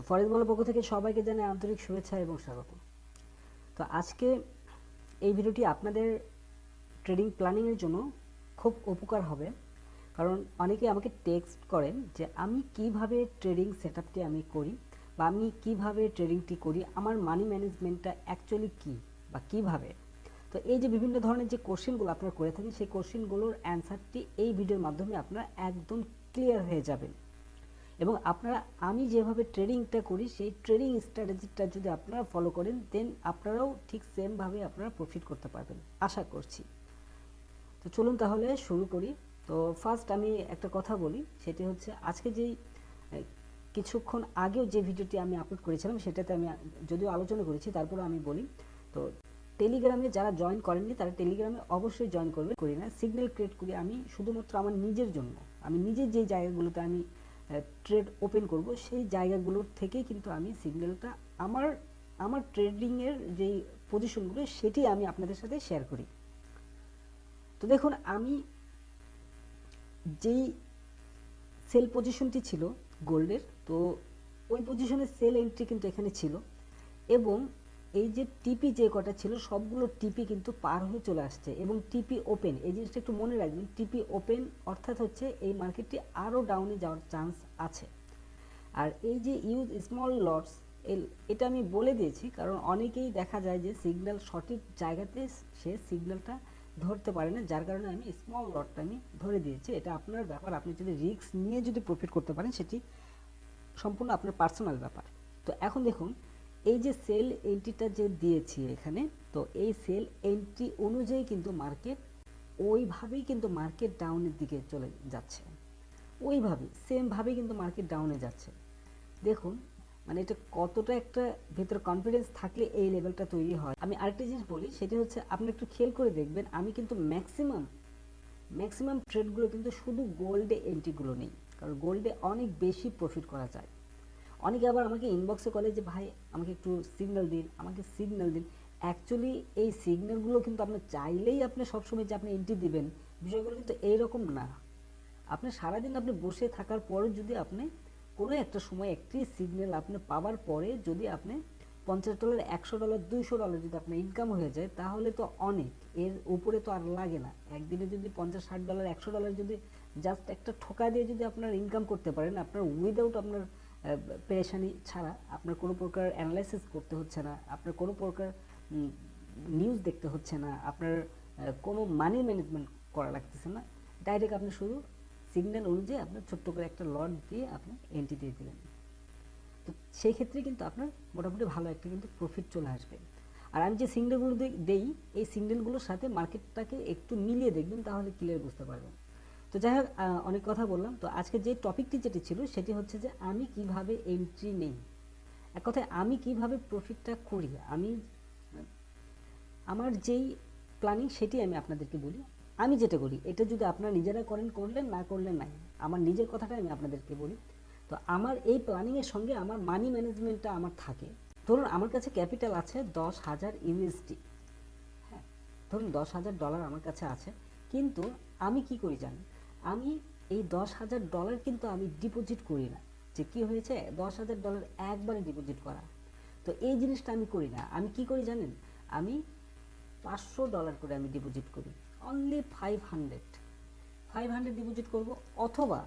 ফরেক্স বাংলার পক্ষ থেকে সবাইকে জানাই আন্তরিক শুভেচ্ছা এবং স্বাগত। তো আজকে এই ভিডিওটি আপনাদের ট্রেডিং প্ল্যানিংয়ের জন্য খুব উপকার হবে, কারণ অনেকে আমাকে টেক্সট করেন যে আমি কিভাবে ট্রেডিং সেটআপটি আমি করি বা আমি কিভাবে ট্রেডিংটি করি, আমার মানি ম্যানেজমেন্টটা অ্যাকচুয়ালি কী বা কিভাবে। তো এই যে বিভিন্ন ধরনের যে কোশ্চেনগুলো আপনারা করে থাকেন, সেই কোশ্চেনগুলোর অ্যান্সারটি এই ভিডিওর মাধ্যমে আপনারা একদম ক্লিয়ার হয়ে যাবেন এবং আপনারা আমি যেভাবে ট্রেডিংটা করি সেই ট্রেডিং স্ট্র্যাটেজিটা যদি আপনারা ফলো করেন, দেন আপনারাও ঠিক সেমভাবে আপনারা প্রফিট করতে পারবেন আশা করছি। তো চলুন তাহলে শুরু করি। তো ফার্স্ট আমি একটা কথা বলি, সেটি হচ্ছে আজকে যেই কিছুক্ষণ আগেও যে ভিডিওটি আমি আপলোড করেছিলাম সেটাতে আমি যদিও আলোচনা করেছি, তারপরে আমি বলি। তো টেলিগ্রামে যারা জয়েন করেননি তারা টেলিগ্রামে অবশ্যই জয়েন করবেন। করি না, সিগন্যাল ক্রিয়েট করি আমি শুধুমাত্র আমার নিজের জন্য। আমি নিজের যেই জায়গাগুলোতে আমি ট্রেড ওপেন করব সেই জায়গাগুলোর থেকেই কিন্তু আমি সিগন্যালটা আমার ট্রেডিংয়ের যেই পজিশনগুলো সেটি আমি আপনাদের সাথে শেয়ার করি। তো দেখুন, আমি যেই সেল পজিশনটি ছিল গোল্ডের, তো ওই পজিশনের সেল এন্ট্রি কিন্তু এখানে ছিল এবং এই যে টিপি যে কটা ছিল সবগুলো টিপি কিন্তু পার হয়ে চলে আসছে এবং টিপি ওপেন, এই জিনিসটা একটু মনে রাখবেন। টিপি ওপেন অর্থাৎ হচ্ছে এই মার্কেটটি আরও ডাউনে যাওয়ার চান্স আছে। আর এই যে ইউজ স্মল লটস, এটা আমি বলে দিয়েছি কারণ অনেকেই দেখা যায় যে সিগন্যাল সঠিক জায়গাতে সে সিগন্যালটা ধরতে পারে না, যার কারণে আমি স্মল লটটা আমি ধরে দিয়েছি। এটা আপনার ব্যাপার, আপনি যদি রিস্ক নিয়ে যদি প্রফিট করতে পারেন সেটি সম্পূর্ণ আপনার পার্সোনাল ব্যাপার। তো এখন দেখুন, এই যে সেল এন্ট্রিটা যে দিয়েছি এখানে, তো এই সেল এন্ট্রি অনুযায়ী কিন্তু মার্কেট ওইভাবেই কিন্তু মার্কেট ডাউনের দিকে চলে যাচ্ছে, ওইভাবেই সেমভাবেই কিন্তু মার্কেট ডাউনে যাচ্ছে। দেখুন মানে এটা কতটা একটা ভেতরে কনফিডেন্স থাকলে এই লেভেলটা তৈরি হয়। আমি আরেকটা জিনিস বলি, সেটি হচ্ছে আপনি একটু খেয়াল করে দেখবেন, আমি কিন্তু ম্যাক্সিমাম ট্রেডগুলো কিন্তু শুধু গোল্ডে এন্ট্রিগুলো নেই, কারণ গোল্ডে অনেক বেশি প্রফিট করা যায়। অনেকে আবার আমাকে ইনবক্সে বলে যে ভাই আমাকে একটু সিগন্যাল দিন, আমাকে সিগন্যাল দিন। অ্যাকচুয়ালি এই সিগন্যালগুলো কিন্তু আপনি চাইলেই আপনি সবসময় যে আপনি এন্ট্রি দিবেন, বিষয়গুলো কিন্তু এইরকম না। আপনি সারাদিন আপনি বসে থাকার পরে যদি আপনি কোনো একটা সময় একটি সিগন্যাল আপনি পাওয়ার পরে যদি আপনি $50, $100, $200 যদি আপনার ইনকাম হয়ে যায়, তাহলে তো অনেক, এর উপরে তো আর লাগে না। একদিনে যদি $50, $60, $100 যদি জাস্ট একটা ঠোকা দিয়ে যদি আপনার ইনকাম করতে পারেন, আপনার উইদাউট আপনার পেরেশানি ছাড়া, আপনার কোনো প্রকার অ্যানালাইসিস করতে হচ্ছে না, আপনার কোনো প্রকার নিউজ দেখতে হচ্ছে না, আপনার কোনো মানি ম্যানেজমেন্ট করা লাগতেছে না। ডাইরেক্ট আপনি শুধু সিগন্যাল অনুযায়ী আপনার ছোট্ট করে একটা লট দিয়ে আপনি এন্ট্রি দিয়ে দিলেন। তো সেই ক্ষেত্রে কিন্তু আপনার মোটামুটি ভালো একটা কিন্তু প্রফিট চলে আসবে। আর আমি যে সিগন্যালগুলো দেই, এই সিগন্যালগুলোর সাথে মার্কেটটাকে একটু মিলিয়ে দেখবেন, তাহলে ক্লিয়ার বুঝতে পারবেন। তো যাই হোক, অনেক কথা বললাম। তো আজকে যে টপিকটি যেটি ছিল সেটি হচ্ছে যে আমি কিভাবে এন্ট্রি নেই, এক কথায় আমি কিভাবে প্রফিটটা করি। আমি আমার যেই প্ল্যানিং সেটি আমি আপনাদেরকে বলি। আমি যেটা করি এটা যদি আপনারা নিজেরা করেন করলেন, না করলেন নাই, আমার নিজের কথাটা আমি আপনাদেরকে বলি। তো আমার এই প্ল্যানিংয়ের সঙ্গে আমার মানি ম্যানেজমেন্টটা আমার থাকে। ধরুন আমার কাছে ক্যাপিটাল আছে 10,000 ইউএসডি, হ্যাঁ, ধরুন $10,000 আমার কাছে আছে, কিন্তু আমি কি করি জানেন, আমি এই $10,000 কিন্তু আমি ডিপোজিট করি না। যে কি হয়েছে, $10,000 একবারে ডিপোজিট করা, তো এই জিনিসটা আমি করি না। আমি কি করি জানেন, আমি $500 করে আমি ডিপোজিট করি, অনলি 500 ডিপোজিট করব, অথবা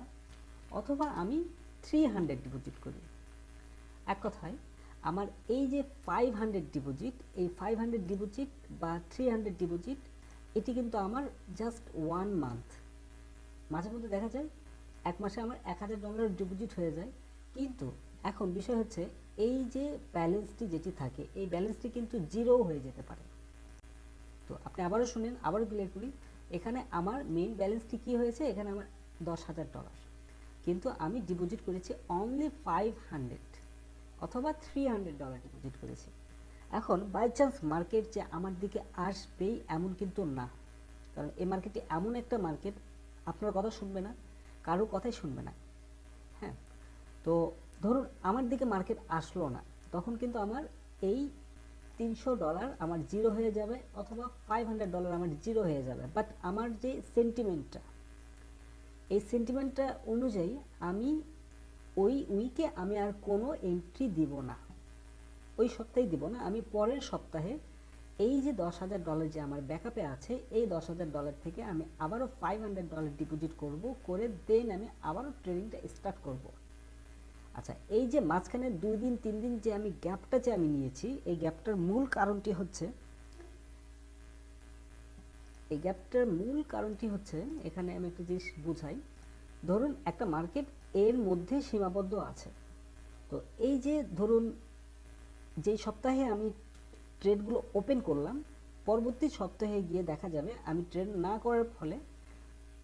অথবা আমি 300 ডিপোজিট করি। এক কথায় আমার এই যে 500 ডিপোজিট, এই 500 ডিপোজিট বা 300 ডিপোজিট, এটি কিন্তু আমার জাস্ট 1 মান্থ। মাঝে মধ্যে দেখা যায় এক মাসে আমার $1,000 ডিপোজিট হয়ে যায়। কিন্তু এখন বিষয় হচ্ছে এই যে ব্যালেন্সটি যেটি থাকে, এই ব্যালেন্সটি কিন্তু জিরো হয়ে যেতে পারে। তো আপনি আবারও শুনেন, আবারও ক্লিয়ার করি। এখানে আমার মেইন ব্যালেন্সটি কী হয়েছে, এখানে আমার $10,000, কিন্তু আমি ডিপোজিট করেছি অনলি 500 অথবা $300 ডিপোজিট করেছি। এখন বাই চান্স মার্কেট যে আমার দিকে আসবেই এমন কিন্তু না, কারণ এই মার্কেটটি এমন একটা মার্কেট আপনার কথা শুনবে না, কারো কথাই শুনবে না। হ্যাঁ, তো ধরুন আমার দিকে মার্কেট আসলো না, তখন কিন্তু আমার এই $300 আমার জিরো হয়ে যাবে, অথবা $500 আমার জিরো হয়ে যাবে। বাট আমার যে সেন্টিমেন্টটা, এই সেন্টিমেন্টটা অনুযায়ী আমি ওই উইকে আমি আর কোনো এন্ট্রি দিব না, ওই সপ্তাহে দিব না, আমি পরের সপ্তাহে এই যে $10,000 যে আমার ব্যাকআপে আছে, এই $10,000 থেকে আমি আবারও $500 ডিপোজিট করব, করে দেন আমি আবারও ট্রেডিংটা স্টার্ট করব। আচ্ছা, এই যে মাঝখানে 2 দিন 3 দিন যে আমি গ্যাপটা যে আমি নিয়েছি, এই গ্যাপটার মূল কারণটি হচ্ছে, এখানে আমি একটা জিনিস বুঝাই। ধরুন একটা মার্কেট এর মধ্যে সীমাবদ্ধ আছে, তো এই যে ধরুন যেই সপ্তাহে আমি ট্রেডগুলো ওপেন করলাম, পরবর্তী সপ্তাহে গিয়ে দেখা যাবে আমি ট্রেড না করার ফলে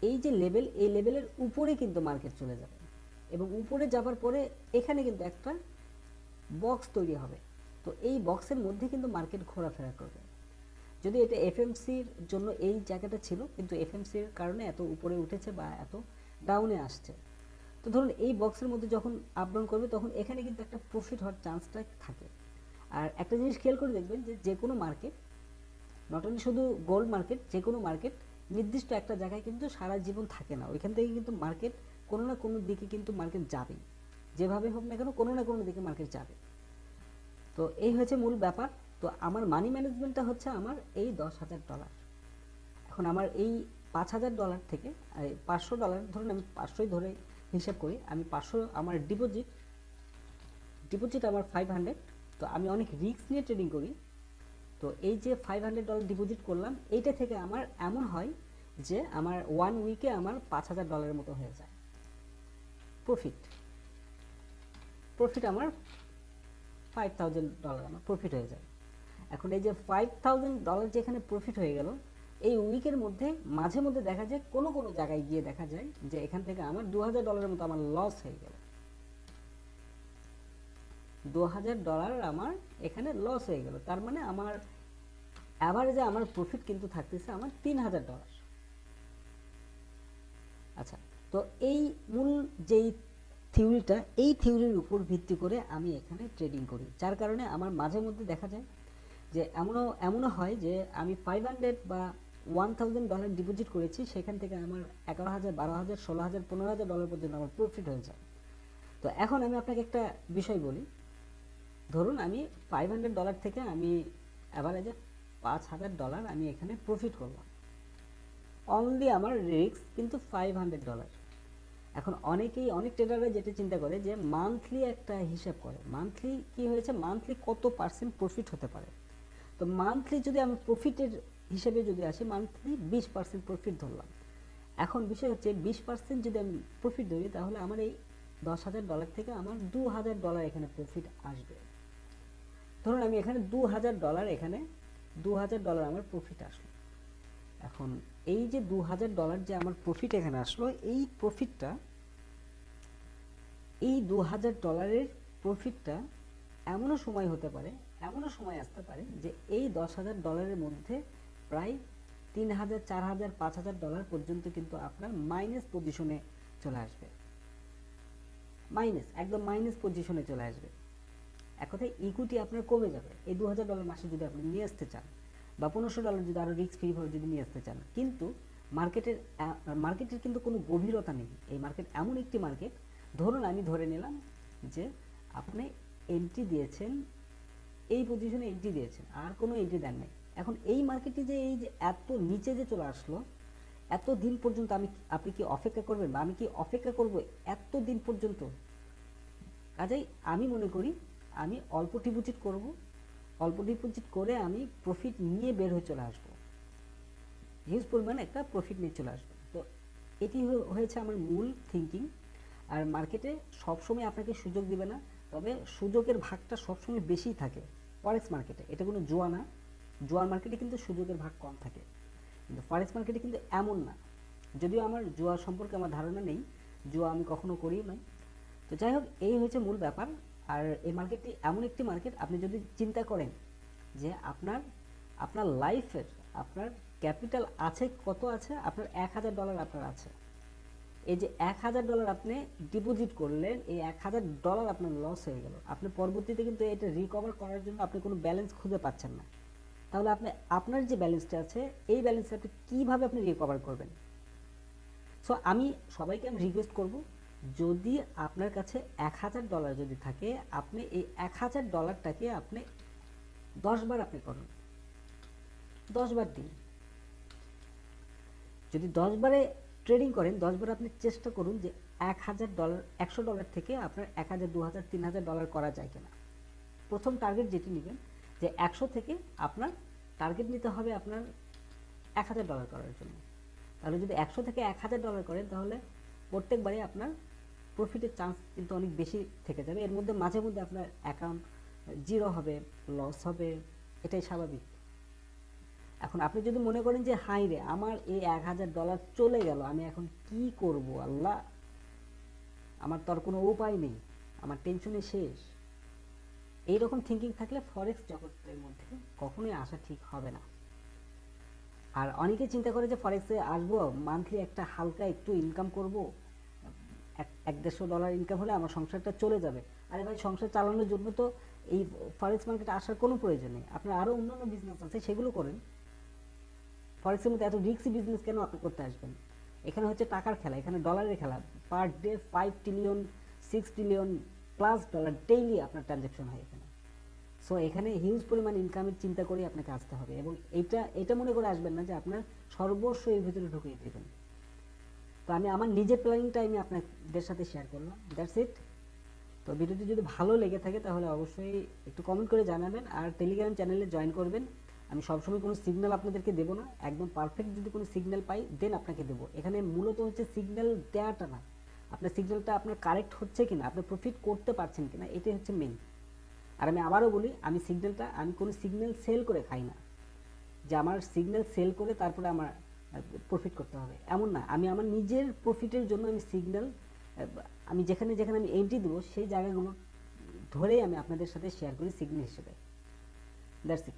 এই যে লেভেল, এই লেভেলের উপরে কিন্তু মার্কেট চলে যাবে, এবং উপরে যাবার পরে এখানে কিন্তু একটা বক্স তৈরি হবে। তো এই বক্সের মধ্যে কিন্তু মার্কেট ঘোরাফেরা করবে। যদি এটা এফএমসির জন্য এই জায়গাটা ছিল, কিন্তু এফএমসির কারণে এত উপরে উঠেছে বা এত ডাউনে আসছে। তো ধরুন এই বক্সের মধ্যে যখন আপ ডাউন করবে, তখন এখানে কিন্তু একটা প্রফিট হওয়ার চান্সটা থাকে। আর একটা জিনিস খেয়াল করে দেখবেন যে কোনো মার্কেট, নট অনলি শুধু গোল্ড মার্কেট, যে কোনো মার্কেট নির্দিষ্ট একটা জায়গায় কিন্তু সারা জীবন থাকে না। ওইখান থেকে কিন্তু মার্কেট কোনো না কোনো দিকে কিন্তু মার্কেট যাবেই, যেভাবে হোক না কেন কোনো না কোনো দিকে মার্কেট যাবে। তো এই হচ্ছে মূল ব্যাপার। তো আমার মানি ম্যানেজমেন্টটা হচ্ছে আমার এই $10,000। এখন আমার এই $5,000 থেকে $500, ধরুন আমি 500ই ধরে হিসাব করি, আমি 500 আমার ডিপোজিট আমার 500। তো আমি অনেক রিস্ক নিয়ে ট্রেডিং করি। তো এই যে $500 ডিপোজিট করলাম, এইটা থেকে আমার এমন হয় যে আমার 1 উইকে আমার $5,000 মতো হয়ে যায় প্রফিট আমার $5,000 আমার প্রফিট হয়ে যায়। এখন এই যে $5,000 যেখানে প্রফিট হয়ে গেল, এই উইকের মধ্যে মাঝে মধ্যে দেখা যায় কোনো কোনো জায়গায় গিয়ে দেখা যায় যে এখান থেকে আমার $2,000 মতো আমার লস হয়ে গেল। $2,000 আমার এখানে লস হয়ে গেল। তার মানে আমার অ্যাভারেজে আমার প্রফিট কিন্তু থাকতেছে আমার $3,000। আচ্ছা, তো এই মূল যেই থিওরিটা, এই থিওরির উপর ভিত্তি করে আমি এখানে ট্রেডিং করি, যার কারণে আমার মাঝে মধ্যে দেখা যায় যে এমনও হয় যে আমি 500 বা $1,000 ডিপোজিট করেছি, সেখান থেকে আমার 11,000, 12,000, 16,000, $15,000 পর্যন্ত আমার প্রফিট হয়ে যায়। তো এখন আমি আপনাকে একটা বিষয় বলি। ধরুন আমি $500 থেকে আমি অ্যাভারেজে $5,000 আমি এখানে প্রফিট করলাম। অনলি আমার রিস্ক কিন্তু $500। এখন অনেক ট্রেডাররা যেটা চিন্তা করে যে মান্থলি একটা হিসাব করে, মান্থলি কি হয়েছে, মান্থলি কত পার্সেন্ট প্রফিট হতে পারে। তো মান্থলি যদি আমি প্রফিটের হিসেবে যদি আসি, মান্থলি 20% প্রফিট ধরলাম। এখন বিষয় হচ্ছে 20% যদি আমি প্রফিট ধরি, তাহলে আমার এই $10,000 থেকে আমার $2,000 এখানে প্রফিট আসবে। ধরুন আমি এখানে $2,000 আমার প্রফিট আসলো। এখন এই যে $2,000 যে আমার প্রফিট এখানে আসলো, এই $2,000 প্রফিটটা এমনও সময় হতে পারে, এমনও সময় আসতে পারে যে এই $10,000 মধ্যে প্রায় 3,000, 4,000, $5,000 পর্যন্ত কিন্তু আপনার মাইনাস পজিশনে চলে আসবে, একদম মাইনাস পজিশনে চলে আসবে। এক কথায় ইকুইটি আপনার কমে যাবে এই $2,000 মাসে যদি আপনি নিয়ে আসতে চান, বা $1,500 যদি আরও রিস্ক ফ্রি ভাবে যদি নিয়ে আসতে চান। কিন্তু মার্কেটের কিন্তু কোনো গভীরতা নেই। এই মার্কেট এমন একটি মার্কেট, ধরুন আমি ধরে নিলাম যে আপনি এন্ট্রি দিয়েছেন, এই পজিশনে এন্ট্রি দিয়েছেন, আর কোনো এন্ট্রি দেন নাই। এখন এই মার্কেটে যে এই যে এত নিচে যে চলে আসলো, এত দিন পর্যন্ত আপনি কি অপেক্ষা করবেন, বা আমি কি অপেক্ষা করব এত দিন পর্যন্ত? কাজেই আমি মনে করি আমি অল্প ডিপোজিট করব, অল্প ডিপোজিট করে আমি প্রফিট নিয়ে বের হয়ে চলে আসবো, হিউজ পরিমাণে একটা প্রফিট নিয়ে চলে আসবো। তো এটি হয়েছে আমার মূল থিঙ্কিং। আর মার্কেটে সবসময় আপনাকে সুযোগ দিবে না, তবে সুযোগের ভাগটা সবসময় বেশিই থাকে ফরেক্স মার্কেটে। এটা কোনো জুয়া না, জুয়ার মার্কেটে কিন্তু সুযোগের ভাগ কম থাকে, কিন্তু ফরেক্স মার্কেটে কিন্তু এমন না। যদিও আমার জুয়া সম্পর্কে আমার ধারণা নেই, জুয়া আমি কখনো করিও নাই। তো যাই হোক, এই হচ্ছে মূল ব্যাপার। আর এই মার্কেটটি এমন একটি মার্কেট, আপনি যদি চিন্তা করেন যে আপনার লাইফের আপনার ক্যাপিটাল আছে, কত আছে, আপনার $1,000 আপনার আছে। এই যে $1,000 আপনি ডিপোজিট করলেন, এই $1,000 আপনার লস হয়ে গেল। আপনি পরবর্তীতে কিন্তু এটা রিকভার করার জন্য আপনি কোনো ব্যালেন্স খুঁজে পাচ্ছেন না। তাহলে আপনার যে ব্যালেন্সটা আছে, এই ব্যালেন্সটা আপনি কীভাবে রিকভার করবেন? সো আমি সবাইকে রিকোয়েস্ট করব যদি আপনার কাছে $1000 যদি থাকে, আপনি এই $1000টাকে আপনি 10 বার আপনি করুন, 10 বার দিন। যদি 10 বারে ট্রেডিং করেন, 10 বার আপনি চেষ্টা করুন যে $1000 $100 থেকে আপনার 1000 2000 $3000 করা যায় কিনা। প্রথম টার্গেট যেটি নেবেন যে 100 থেকে আপনার টার্গেট নিতে হবে আপনার $1000 করার জন্য। তাহলে যদি 100 থেকে $1000 করেন, তাহলে প্রত্যেকবারই আপনার প্রফিটের চান্স কিন্তু অনেক বেশি থেকে যাবে। এর মধ্যে মাঝে মধ্যে আপনার অ্যাকাউন্ট জিরো হবে, লস হবে, এটাই স্বাভাবিক। এখন আপনি যদি মনে করেন যে হাই রে, আমার এই $1000 চলে গেল, আমি এখন কি করব আল্লাহ, আমার তো আর কোনো উপায় নেই, আমার টেনশনে শেষ, এইরকম থিঙ্কিং থাকলে ফরেক্স জগতের মধ্যে কখনোই আসা ঠিক হবে না। আর অনেকে চিন্তা করে যে ফরেক্সে আসবো, মান্থলি একটা হালকা একটু ইনকাম করব, $100-150 ইনকাম হলে আমার সংসারটা চলে যাবে। আরে ভাই, সংসার চালানোর জন্য তো এই ফরেক্স মার্কেটে আসার কোনো প্রয়োজন নেই। আপনার আরও অন্যান্য বিজনেস আছে, সেগুলো করেন। ফরেক্সের মধ্যে এত রিস্কি বিজনেস কেন আপনি করতে আসবেন? এখানে হচ্ছে টাকার খেলা, এখানে ডলারের খেলা। Per day 5 trillion 6 trillion plus dollar daily আপনার ট্রানজ্যাকশন হয় এখানে। সো এখানে হিউজ পরিমাণ ইনকামের চিন্তা করে আপনাকে আসতে হবে, এবং এটা মনে করে আসবেন না যে আপনার সর্বস্ব এর ভিতরে ঢুকিয়ে দেবেন। তো আমি আমার নিজের প্ল্যানিংটা আমি আপনাদের সাথে শেয়ার করলাম, দ্যাটস ইট। তো ভিডিওটি যদি ভালো লেগে থাকে তাহলে অবশ্যই একটু কমেন্ট করে জানাবেন, আর টেলিগ্রাম চ্যানেলে জয়েন করবেন। আমি সবসময় কোনো সিগন্যাল আপনাদেরকে দেবো না, একদম পারফেক্ট যদি কোনো সিগন্যাল পাই দেন আপনাকে দেবো। এখানে মূলত হচ্ছে সিগন্যাল দেওয়াটা না, আপনার সিগন্যালটা আপনার কারেক্ট হচ্ছে কিনা, আপনি প্রফিট করতে পারছেন কিনা, এটাই হচ্ছে মেইন। আর আমি আবারও বলি, আমি কোনো সিগন্যাল সেল করে খাই না, যে আমার সিগন্যাল সেল করে তারপরে আমার প্রফিট করতে হবে, এমন না। আমি আমার নিজের প্রফিটের জন্য আমি সিগন্যাল, আমি যেখানে যেখানে আমি এন্ট্রি দেবো সেই জায়গাগুলো ধরেই আমি আপনাদের সাথে শেয়ার করি সিগন্যাল হিসেবে, দ্যাটস ইট।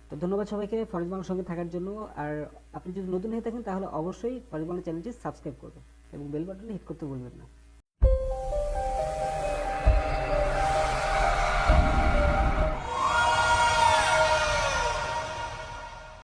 তো ধন্যবাদ সবাইকে ফরেক্স বাংলার সঙ্গে থাকার জন্য। আর আপনি যদি নতুন হয়ে থাকেন তাহলে অবশ্যই ফরেক্স বাংলা চ্যানেলটি সাবস্ক্রাইব করবেন এবং বেল বাটনে হিট করতে ভুলবেন না।